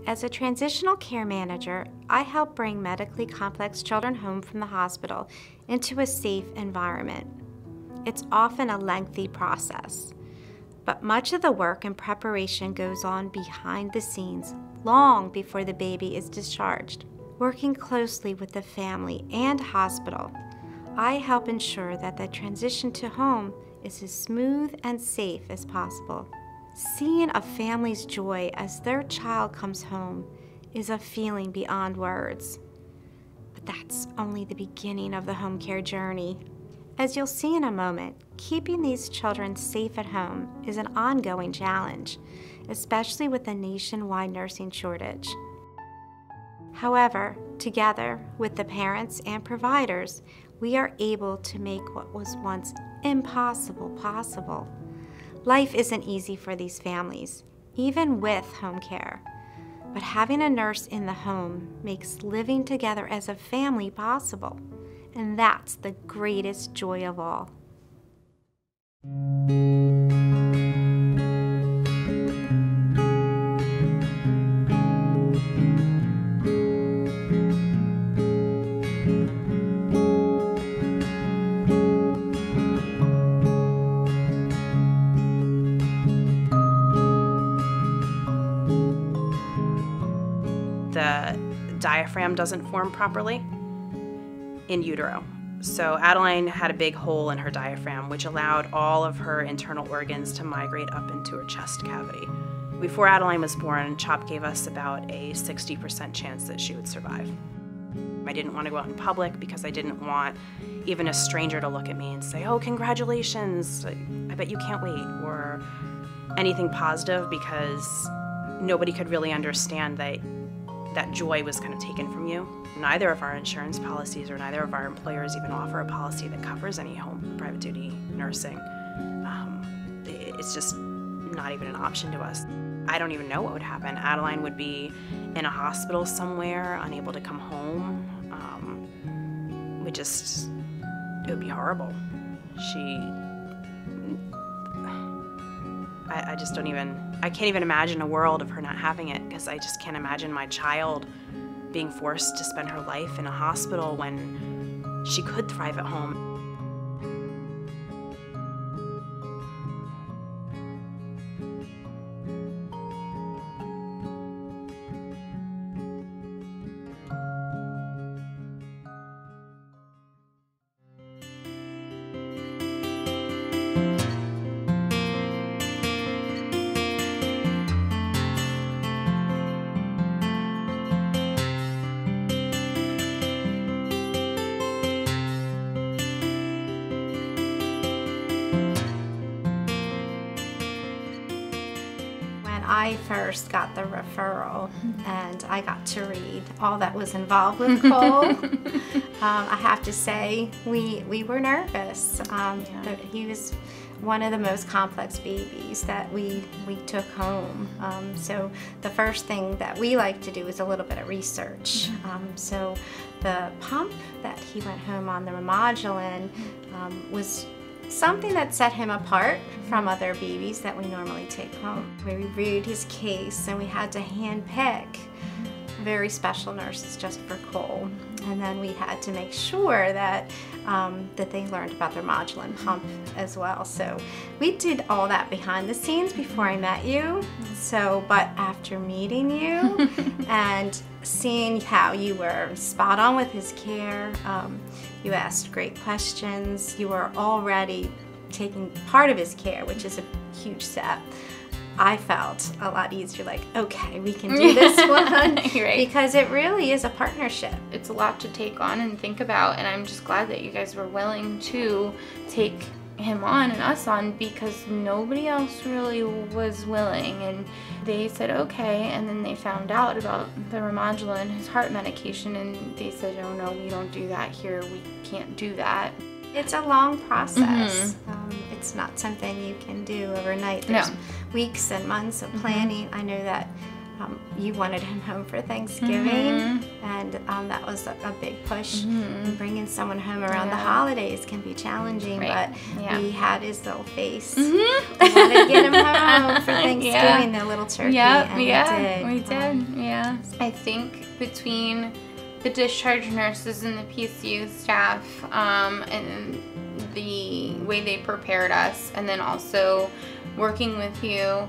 As a transitional care manager, I help bring medically complex children home from the hospital into a safe environment. It's often a lengthy process, but much of the work and preparation goes on behind the scenes long before the baby is discharged. Working closely with the family and hospital, I help ensure that the transition to home is as smooth and safe as possible. Seeing a family's joy as their child comes home is a feeling beyond words. But that's only the beginning of the home care journey. As you'll see in a moment, keeping these children safe at home is an ongoing challenge, especially with the nationwide nursing shortage. However, together with the parents and providers, we are able to make what was once impossible possible. Life isn't easy for these families, even with home care. But having a nurse in the home makes living together as a family possible. And that's the greatest joy of all. The diaphragm doesn't form properly in utero. So Adeline had a big hole in her diaphragm, which allowed all of her internal organs to migrate up into her chest cavity. Before Adeline was born, CHOP gave us about a 60% chance that she would survive. I didn't want to go out in public because I didn't want even a stranger to look at me and say, "Oh, congratulations, I bet you can't wait," or anything positive, because nobody could really understand that joy was kind of taken from you. Neither of our insurance policies or neither of our employers even offer a policy that covers any home private duty nursing. It's just not even an option to us. I don't even know what would happen. Adeline would be in a hospital somewhere, unable to come home. It would be horrible. I can't even imagine a world of her not having it, because I just can't imagine my child being forced to spend her life in a hospital when she could thrive at home. I first got the referral and I got to read all that was involved with Cole. I have to say we were nervous. But he was one of the most complex babies that we took home. So the first thing that we like to do is a little bit of research. So the pump that he went home on, the Remodulin, was something that set him apart from other babies that we normally take home. We reviewed his case and we had to hand pick very special nurses just for Cole. And then we had to make sure that that they learned about their Remodulin pump as well. So we did all that behind the scenes before I met you. But after meeting you and seeing how you were spot on with his care, you asked great questions, you were already taking part of his care, which is a huge step. I felt a lot easier, like, okay, we can do this one. Right. Because it really is a partnership. It's a lot to take on and think about, and I'm just glad that you guys were willing to take him on and us on, because nobody else really was willing. And they said okay, and then they found out about the Remodulin, his heart medication, and they said, oh no, we don't do that here, we can't do that. It's a long process. It's not something you can do overnight. There's weeks and months of planning. I know that you wanted him home for Thanksgiving, and that was a big push. And bringing someone home around the holidays can be challenging, but he had his little face. We wanted to get him home for Thanksgiving, the little turkey, and we did. I think between the discharge nurses and the PCU staff, and the way they prepared us, and then also working with you,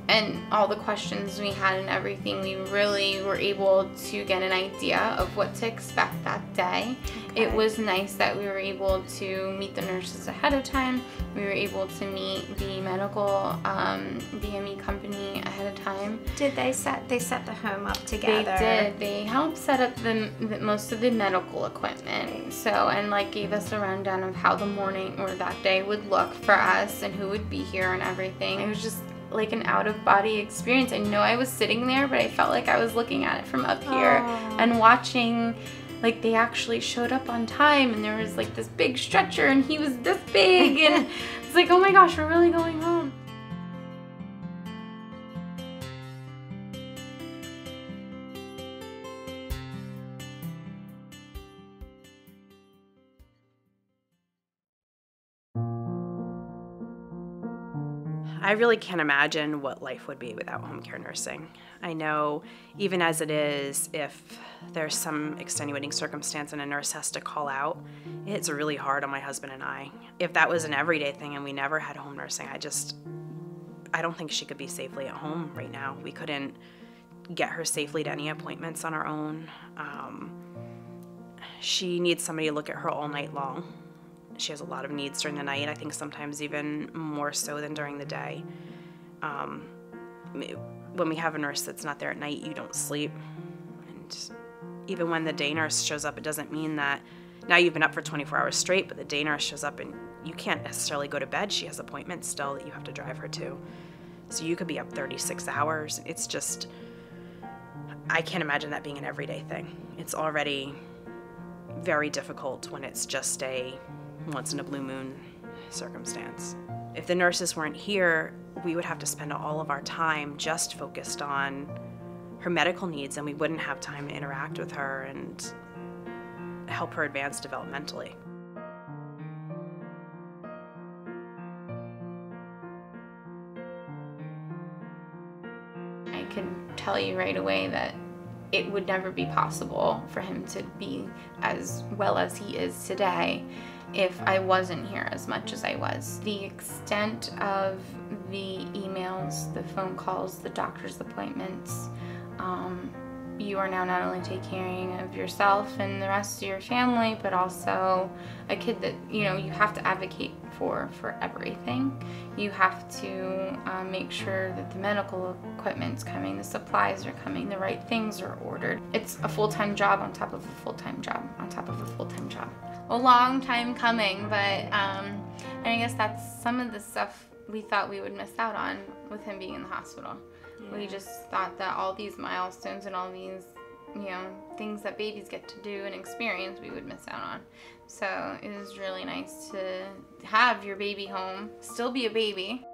and all the questions we had and everything, we really were able to get an idea of what to expect that day. It was nice that we were able to meet the nurses ahead of time. We were able to meet the medical DME company ahead of time. Did they set the home up together? They did. They helped set up the most of the medical equipment. So, and like gave us a rundown of how the morning or that day would look for us and who would be here and everything. It was just like an out-of-body experience. I know I was sitting there, but I felt like I was looking at it from up here and watching, like they actually showed up on time, and there was like this big stretcher and he was this big, and it's like, oh my gosh, we're really going home. I really can't imagine what life would be without home care nursing. I know even as it is, if there's some extenuating circumstance and a nurse has to call out, it's really hard on my husband and I. If that was an everyday thing and we never had home nursing, I don't think she could be safely at home right now. We couldn't get her safely to any appointments on our own. She needs somebody to look at her all night long. She has a lot of needs during the night, I think sometimes even more so than during the day. When we have a nurse that's not there at night, you don't sleep. And even when the day nurse shows up, it doesn't mean that now you've been up for 24 hours straight, but the day nurse shows up and you can't necessarily go to bed. She has appointments still that you have to drive her to. So you could be up 36 hours. It's just, I can't imagine that being an everyday thing. It's already very difficult when it's just a once in a blue moon circumstance. If the nurses weren't here, we would have to spend all of our time just focused on her medical needs, and we wouldn't have time to interact with her and help her advance developmentally. I can tell you right away that it would never be possible for him to be as well as he is today if I wasn't here as much as I was. The extent of the emails, the phone calls, the doctor's appointments, you are now not only taking care of yourself and the rest of your family, but also a kid that, you know, you have to advocate for everything. You have to make sure that the medical equipment's coming, the supplies are coming, the right things are ordered. It's a full-time job on top of a full-time job on top of a full-time job. A long time coming, but and I guess that's some of the stuff we thought we would miss out on with him being in the hospital. Yeah. We just thought that all these milestones and all these, you know, things that babies get to do and experience, we would miss out on. So it was really nice to have your baby home, still be a baby.